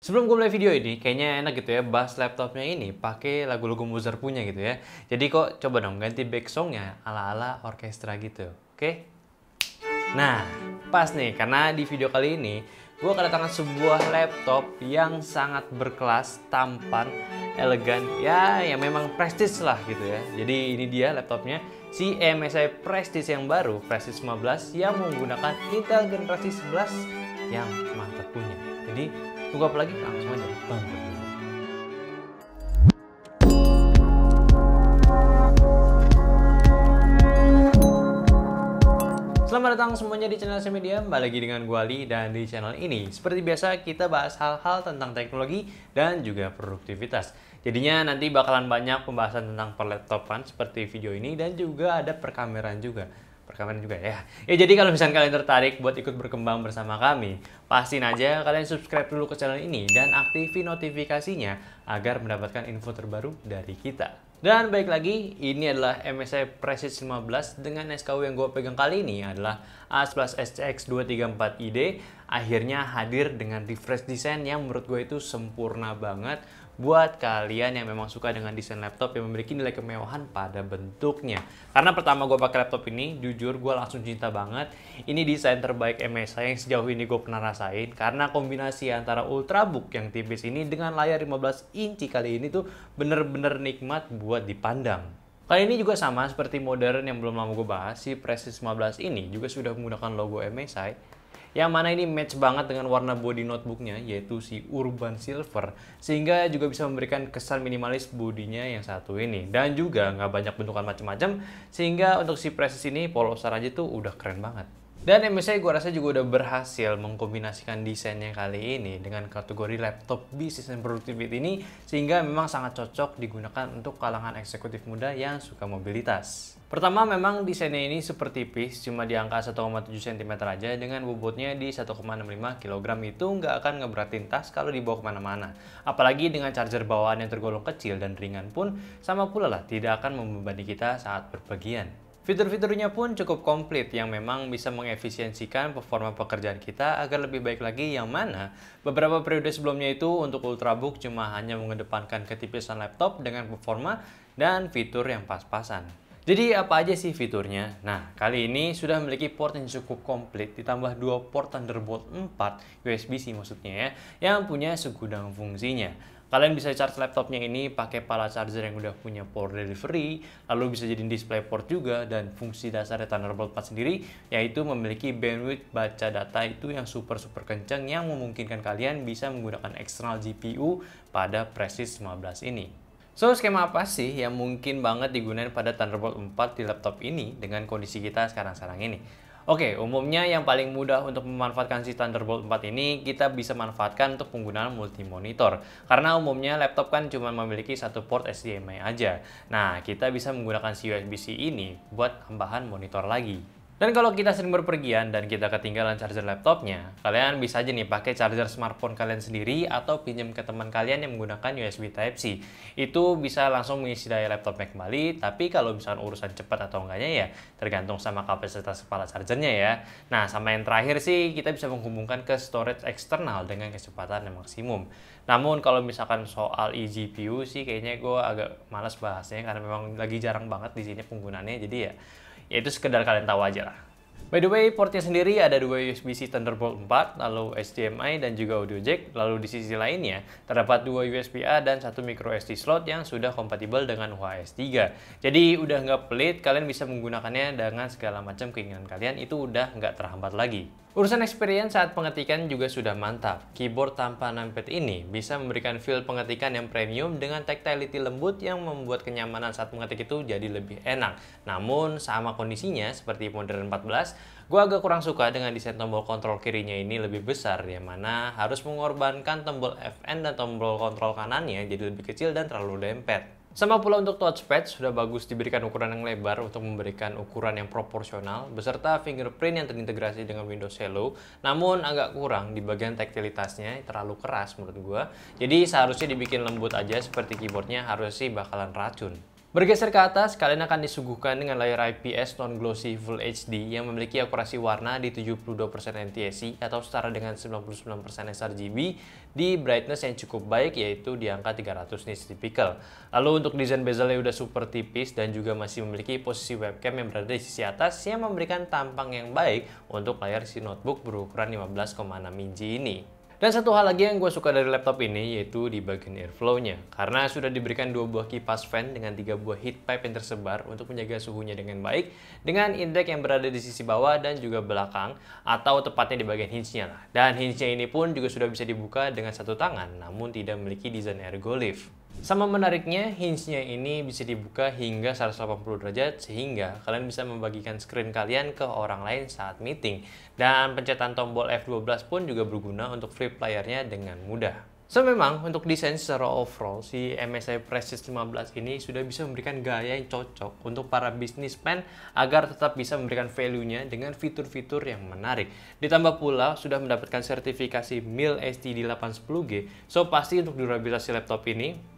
Sebelum gue mulai video ini, kayaknya enak gitu ya bahas laptopnya ini pakai lagu-lagu Mozart punya gitu ya. Jadi kok coba dong ganti back songnya ala-ala orkestra gitu, oke? Nah, pas nih karena di video kali ini gue kedatangan sebuah laptop yang sangat berkelas, tampan, elegan, ya yang memang prestis lah gitu ya. Jadi ini dia laptopnya, si MSI Prestige yang baru, Prestige 15 yang menggunakan Intel generasi 11 yang mantap punya. Jadi tunggu apa lagi? Langsung aja bantu. Selamat datang semuanya di channel Media, kembali lagi dengan gue Ali, dan di channel ini seperti biasa kita bahas hal-hal tentang teknologi dan juga produktivitas. Jadinya nanti bakalan banyak pembahasan tentang perlaptopan seperti video ini dan juga ada perkameran juga. Perkameran juga ya. Jadi kalau misalnya kalian tertarik buat ikut berkembang bersama kami, pastiin aja kalian subscribe dulu ke channel ini dan aktifin notifikasinya agar mendapatkan info terbaru dari kita. Dan baik lagi, ini adalah MSI Prestige 15 dengan SKU yang gue pegang kali ini adalah A11 SCX 234ID. Akhirnya hadir dengan refresh design yang menurut gue itu sempurna banget buat kalian yang memang suka dengan desain laptop yang memiliki nilai kemewahan pada bentuknya. Karena pertama gue pakai laptop ini, jujur gue langsung cinta banget. Ini desain terbaik MSI yang sejauh ini gue pernah rasain, karena kombinasi antara Ultrabook yang tipis ini dengan layar 15 inci kali ini tuh bener-bener nikmat buat dipandang. Kali ini juga sama seperti modern yang belum lama gue bahas, si Prestige 15 ini juga sudah menggunakan logo MSI, yang mana ini match banget dengan warna body notebooknya, yaitu si Urban Silver, sehingga juga bisa memberikan kesan minimalis bodinya yang satu ini, dan juga nggak banyak bentukan macam-macam, sehingga untuk si Prestige ini polosan aja tuh udah keren banget. Dan MSI gue rasa juga udah berhasil mengkombinasikan desainnya kali ini dengan kategori laptop bisnis dan productivity ini, sehingga memang sangat cocok digunakan untuk kalangan eksekutif muda yang suka mobilitas. Pertama, memang desainnya ini super tipis, cuma di angka 1,7 cm aja, dengan bobotnya di 1,65 kg itu nggak akan ngeberatin tas kalau dibawa kemana-mana. Apalagi dengan charger bawaan yang tergolong kecil dan ringan pun sama pula lah, tidak akan membebani kita saat berpergian. Fitur-fiturnya pun cukup komplit yang memang bisa mengefisiensikan performa pekerjaan kita agar lebih baik lagi, yang mana beberapa periode sebelumnya itu untuk Ultrabook cuma hanya mengedepankan ketipisan laptop dengan performa dan fitur yang pas-pasan. Jadi apa aja sih fiturnya? Nah, kali ini sudah memiliki port yang cukup komplit, ditambah 2 port Thunderbolt 4 USB-C maksudnya ya, yang punya segudang fungsinya. Kalian bisa charge laptopnya ini pakai pala charger yang udah punya port delivery, lalu bisa jadi display port juga, dan fungsi dasar Thunderbolt 4 sendiri yaitu memiliki bandwidth baca data itu yang super kencang, yang memungkinkan kalian bisa menggunakan eksternal GPU pada Prestige 15 ini. So, skema apa sih yang mungkin banget digunakan pada Thunderbolt 4 di laptop ini dengan kondisi kita sekarang ini? Oke, umumnya yang paling mudah untuk memanfaatkan si Thunderbolt 4 ini kita bisa manfaatkan untuk penggunaan multi monitor. Karena umumnya laptop kan cuma memiliki satu port HDMI aja. Nah, kita bisa menggunakan si USB-C ini buat tambahan monitor lagi. Dan kalau kita sering berpergian dan kita ketinggalan charger laptopnya, kalian bisa aja nih pakai charger smartphone kalian sendiri atau pinjam ke teman kalian yang menggunakan USB Type-C. Itu bisa langsung mengisi daya laptopnya kembali, tapi kalau misalkan urusan cepat atau enggaknya ya tergantung sama kapasitas kepala chargernya ya. Nah, sama yang terakhir sih kita bisa menghubungkan ke storage eksternal dengan kecepatan yang maksimum. Namun kalau misalkan soal eGPU sih kayaknya gue agak malas bahasnya karena memang lagi jarang banget di sini penggunaannya, jadi ya itu sekedar kalian tahu aja lah. By the way, portnya sendiri ada 2 USB-C Thunderbolt 4, lalu HDMI dan juga audio jack. Lalu di sisi lainnya terdapat 2 USB-A dan 1 micro SD slot yang sudah kompatibel dengan UHS 3. Jadi udah nggak pelit, kalian bisa menggunakannya dengan segala macam keinginan kalian, itu udah nggak terhambat lagi. Urusan experience saat pengetikan juga sudah mantap. Keyboard tanpa numpad ini bisa memberikan feel pengetikan yang premium dengan tactility lembut yang membuat kenyamanan saat mengetik itu jadi lebih enak. Namun sama kondisinya seperti modern 14, gue agak kurang suka dengan desain tombol kontrol kirinya ini lebih besar, yang mana harus mengorbankan tombol Fn dan tombol kontrol kanannya jadi lebih kecil dan terlalu dempet. Sama pula untuk touchpad, sudah bagus diberikan ukuran yang lebar untuk memberikan ukuran yang proporsional, beserta fingerprint yang terintegrasi dengan Windows Hello, namun agak kurang di bagian taktilitasnya, terlalu keras menurut gua. Jadi seharusnya dibikin lembut aja, seperti keyboardnya harus sih bakalan racun. Bergeser ke atas, kalian akan disuguhkan dengan layar IPS non-glossy Full HD yang memiliki akurasi warna di 72% NTSC atau setara dengan 99% sRGB di brightness yang cukup baik, yaitu di angka 300 nits typical. Lalu untuk desain bezelnya udah super tipis dan juga masih memiliki posisi webcam yang berada di sisi atas yang memberikan tampang yang baik untuk layar si notebook berukuran 15,6 inci ini. Dan satu hal lagi yang gue suka dari laptop ini yaitu di bagian airflow-nya, karena sudah diberikan 2 buah kipas fan dengan 3 buah heat pipe yang tersebar untuk menjaga suhunya dengan baik, dengan intake yang berada di sisi bawah dan juga belakang, atau tepatnya di bagian hinge-nya lah. Dan hinge-nya ini pun juga sudah bisa dibuka dengan satu tangan, namun tidak memiliki desain ergo lift. Sama menariknya, hinge-nya ini bisa dibuka hingga 180 derajat sehingga kalian bisa membagikan screen kalian ke orang lain saat meeting. Dan pencetan tombol F12 pun juga berguna untuk flip layarnya dengan mudah. So memang untuk desain secara overall, si MSI Prestige 15 ini sudah bisa memberikan gaya yang cocok untuk para businessman agar tetap bisa memberikan value-nya dengan fitur-fitur yang menarik. Ditambah pula sudah mendapatkan sertifikasi MIL STD 810G, so pasti untuk durabilitas si laptop ini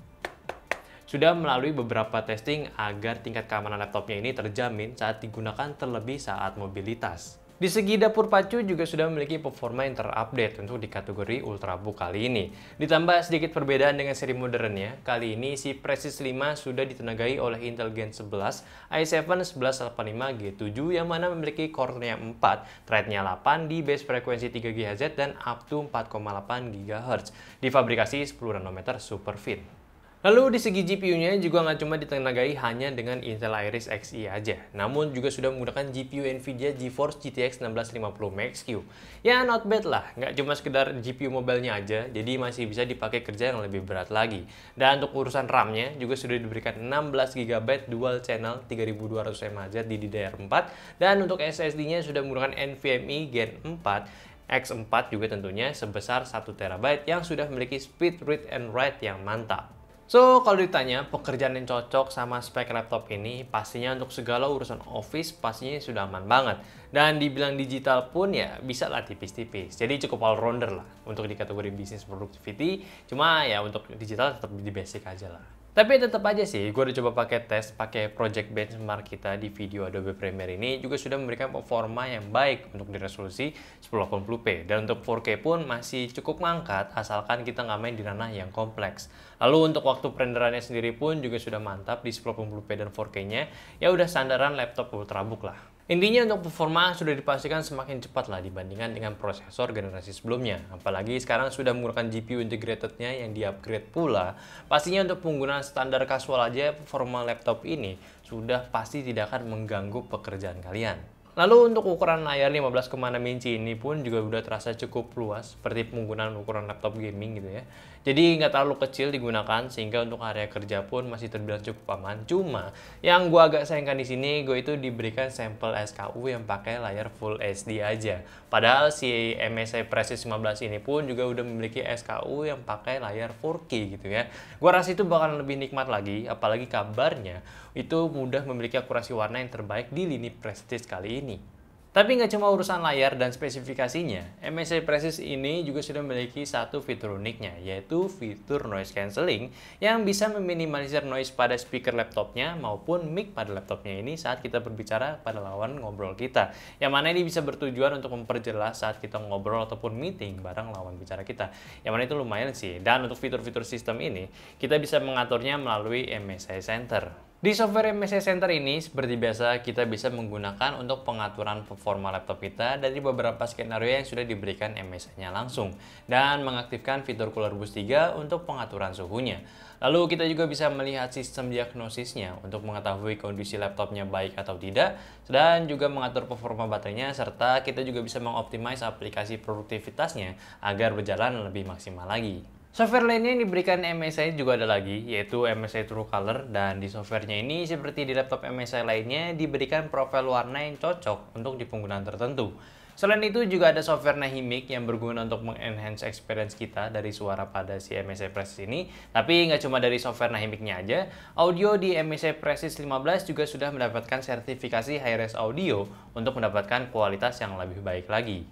sudah melalui beberapa testing agar tingkat keamanan laptopnya ini terjamin saat digunakan, terlebih saat mobilitas. Di segi dapur pacu juga sudah memiliki performa yang terupdate untuk di kategori Ultrabook kali ini. Ditambah sedikit perbedaan dengan seri modernnya, kali ini si Prestige 5 sudah ditenagai oleh Intel Gen 11 i7 1185G7 yang mana memiliki core-nya 4, thread-nya 8 di base frekuensi 3 GHz dan up to 4,8 GHz. Difabrikasi 10 nanometer Superfin. Lalu di segi GPU-nya juga nggak cuma ditenagai hanya dengan Intel Iris Xe aja, namun juga sudah menggunakan GPU Nvidia GeForce GTX 1650 Max-Q. Ya not bad lah, nggak cuma sekedar GPU mobile-nya aja, jadi masih bisa dipakai kerja yang lebih berat lagi. Dan untuk urusan RAM-nya juga sudah diberikan 16GB dual channel 3200 mAh di DDR4, dan untuk SSD-nya sudah menggunakan NVMe Gen 4 X4 juga tentunya sebesar 1TB yang sudah memiliki speed read and write yang mantap. So, kalau ditanya pekerjaan yang cocok sama spek laptop ini, pastinya untuk segala urusan office pastinya sudah aman banget. Dan dibilang digital pun ya bisa lah tipis-tipis. Jadi cukup all-rounder lah untuk di kategori business productivity. Cuma ya untuk digital tetap di basic aja lah. Tapi tetap aja sih, gue udah coba pakai project benchmark kita di video Adobe Premiere ini juga sudah memberikan performa yang baik untuk di resolusi 1080p. Dan untuk 4K pun masih cukup ngangkat asalkan kita nggak main di ranah yang kompleks. Lalu untuk waktu renderannya sendiri pun juga sudah mantap di 1080p dan 4K-nya, ya udah sandaran laptop Ultrabook lah. Intinya untuk performa sudah dipastikan semakin cepat lah dibandingkan dengan prosesor generasi sebelumnya. Apalagi sekarang sudah menggunakan GPU integrated-nya yang di-upgrade pula. Pastinya untuk penggunaan standar kasual aja performa laptop ini sudah pasti tidak akan mengganggu pekerjaan kalian. Lalu untuk ukuran layar 15,6 inci ini pun juga udah terasa cukup luas seperti penggunaan ukuran laptop gaming gitu ya. Jadi nggak terlalu kecil digunakan sehingga untuk area kerja pun masih terbilang cukup aman. Cuma yang gue agak sayangkan di sini gue itu diberikan sampel SKU yang pakai layar Full HD aja. Padahal si MSI Prestige 15 ini pun juga udah memiliki SKU yang pakai layar 4K gitu ya. Gue rasa itu bakalan lebih nikmat lagi, apalagi kabarnya itu mudah memiliki akurasi warna yang terbaik di lini Prestige kali ini. Tapi nggak cuma urusan layar dan spesifikasinya, MSI Prestige ini juga sudah memiliki satu fitur uniknya, yaitu fitur noise cancelling yang bisa meminimalisir noise pada speaker laptopnya maupun mic pada laptopnya ini saat kita berbicara pada lawan ngobrol kita. Yang mana ini bisa bertujuan untuk memperjelas saat kita ngobrol ataupun meeting bareng lawan bicara kita. Yang mana itu lumayan sih. Dan untuk fitur-fitur sistem ini, kita bisa mengaturnya melalui MSI Center. Di software MSI Center ini, seperti biasa, kita bisa menggunakan untuk pengaturan performa laptop kita dari beberapa skenario yang sudah diberikan MSI-nya langsung, dan mengaktifkan fitur Cooler Boost 3 untuk pengaturan suhunya. Lalu kita juga bisa melihat sistem diagnosisnya untuk mengetahui kondisi laptopnya baik atau tidak, dan juga mengatur performa baterainya, serta kita juga bisa mengoptimize aplikasi produktivitasnya agar berjalan lebih maksimal lagi. Software lainnya yang diberikan MSI juga ada lagi, yaitu MSI Truecolor, dan di softwarenya ini seperti di laptop MSI lainnya diberikan profil warna yang cocok untuk di penggunaan tertentu. Selain itu juga ada software Nahimic yang berguna untuk mengenhance experience kita dari suara pada si MSI Prestige ini. Tapi nggak cuma dari software Nahimic-nya aja, audio di MSI Prestige 15 juga sudah mendapatkan sertifikasi Hi-Res Audio untuk mendapatkan kualitas yang lebih baik lagi.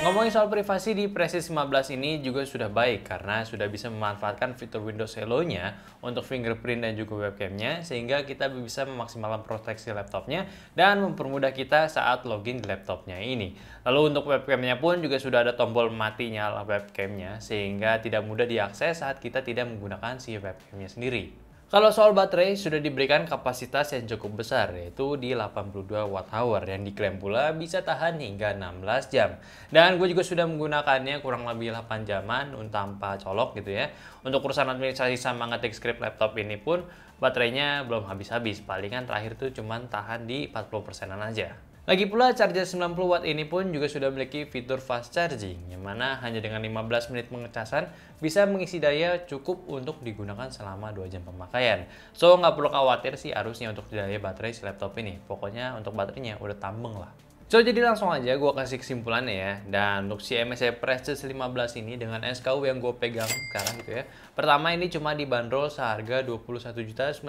Ngomongin soal privasi di Prestige 15 ini juga sudah baik karena sudah bisa memanfaatkan fitur Windows Hello-nya untuk fingerprint dan juga webcam-nya sehingga kita bisa memaksimalkan proteksi laptopnya dan mempermudah kita saat login di laptopnya ini. Lalu untuk webcam-nya pun juga sudah ada tombol mati nyala webcam-nya sehingga tidak mudah diakses saat kita tidak menggunakan si webcam-nya sendiri. Kalau soal baterai, sudah diberikan kapasitas yang cukup besar, yaitu di 82 Wh yang diklaim pula bisa tahan hingga 16 jam. Dan gue juga sudah menggunakannya kurang lebih 8 jaman tanpa colok gitu ya. Untuk urusan administrasi sama ngetik script laptop ini pun, baterainya belum habis-habis. Palingan terakhir tuh cuman tahan di 40%-an aja. Lagi pula charger 90 watt ini pun juga sudah memiliki fitur fast charging yang mana hanya dengan 15 menit pengecasan bisa mengisi daya cukup untuk digunakan selama 2 jam pemakaian. So nggak perlu khawatir sih arusnya untuk daya baterai si laptop ini. Pokoknya untuk baterainya udah tambeng lah. So, jadi langsung aja gue kasih kesimpulannya ya. Dan untuk si MSI Prestige 15 ini dengan SKU yang gue pegang sekarang gitu ya. Pertama ini cuma dibanderol seharga 21.999.000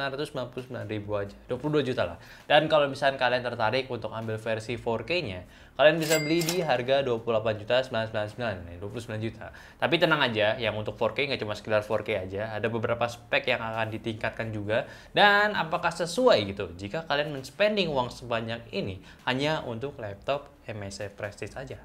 aja. 22 juta lah. Dan kalau misalnya kalian tertarik untuk ambil versi 4K-nya, kalian bisa beli di harga 28.999, 29 juta. Tapi tenang aja, yang untuk 4K nggak cuma sekedar 4K aja, ada beberapa spek yang akan ditingkatkan juga. Dan apakah sesuai gitu jika kalian men-spending uang sebanyak ini hanya untuk laptop MSI Prestige saja.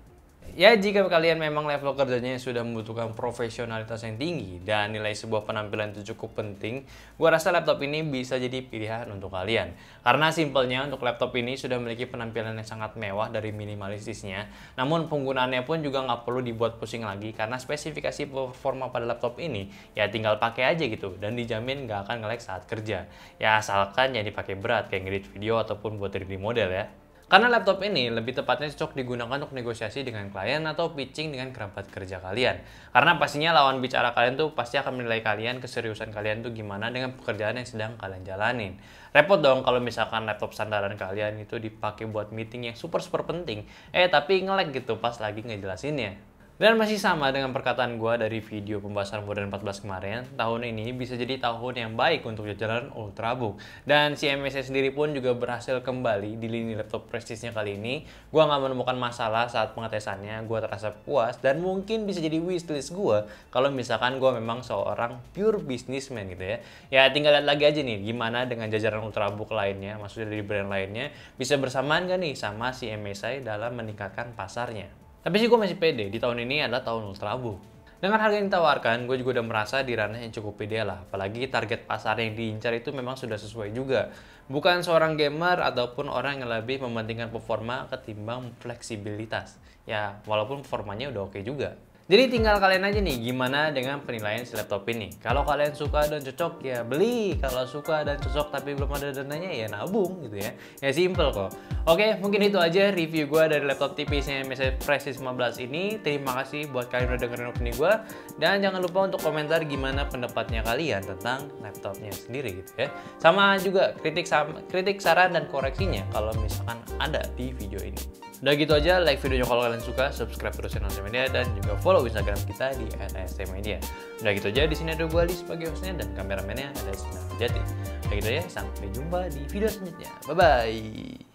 Ya, jika kalian memang level kerjanya sudah membutuhkan profesionalitas yang tinggi dan nilai sebuah penampilan itu cukup penting, gua rasa laptop ini bisa jadi pilihan untuk kalian. Karena simpelnya untuk laptop ini sudah memiliki penampilan yang sangat mewah dari minimalistisnya, namun penggunaannya pun juga nggak perlu dibuat pusing lagi karena spesifikasi performa pada laptop ini ya tinggal pakai aja gitu dan dijamin nggak akan nge-lag saat kerja. Ya asalkan jangan dipakai berat kayak ngedit video ataupun buat 3D model ya. Karena laptop ini lebih tepatnya cocok digunakan untuk negosiasi dengan klien atau pitching dengan kerabat kerja kalian. Karena pastinya lawan bicara kalian tuh pasti akan menilai kalian, keseriusan kalian tuh gimana dengan pekerjaan yang sedang kalian jalanin. Repot dong kalau misalkan laptop sandaran kalian itu dipakai buat meeting yang super penting, tapi nge-lag gitu pas lagi ngejelasinnya. Dan masih sama dengan perkataan gue dari video pembahasan Modern 14 kemarin, tahun ini bisa jadi tahun yang baik untuk jajaran Ultrabook. Dan si MSI sendiri pun juga berhasil kembali di lini laptop prestisnya kali ini. Gue nggak menemukan masalah saat pengetesannya, gue terasa puas dan mungkin bisa jadi wishlist gue kalau misalkan gue memang seorang pure businessman gitu ya. Ya tinggal lihat lagi aja nih gimana dengan jajaran Ultrabook lainnya, maksudnya dari brand lainnya, bisa bersamaan gak nih sama si MSI dalam meningkatkan pasarnya. Tapi sih gue masih pede, di tahun ini adalah tahun Ultrabook. Dengan harga yang ditawarkan, gue juga udah merasa di ranah yang cukup pede lah. Apalagi target pasar yang diincar itu memang sudah sesuai juga. Bukan seorang gamer ataupun orang yang lebih mementingkan performa ketimbang fleksibilitas. Ya, walaupun performanya udah oke juga. Jadi tinggal kalian aja nih gimana dengan penilaian si laptop ini. Kalau kalian suka dan cocok ya beli, kalau suka dan cocok tapi belum ada dananya ya nabung gitu ya. Ya simple kok. Oke, mungkin itu aja review gue dari laptop tipisnya MSI Prestige 15 ini. Terima kasih buat kalian udah dengerin opini gue. Dan jangan lupa untuk komentar gimana pendapatnya kalian tentang laptopnya sendiri gitu ya. Sama juga kritik saran dan koreksinya kalau misalkan ada di video ini. Udah gitu aja, like videonya kalau kalian suka, subscribe terus channel ST Media dan juga follow Instagram kita di @stmedia. Udah gitu aja, di sini ada gue Ali sebagai hostnya dan kameramennya ada Sinar Jati. Udah gitu aja, sampai jumpa di video selanjutnya. Bye bye.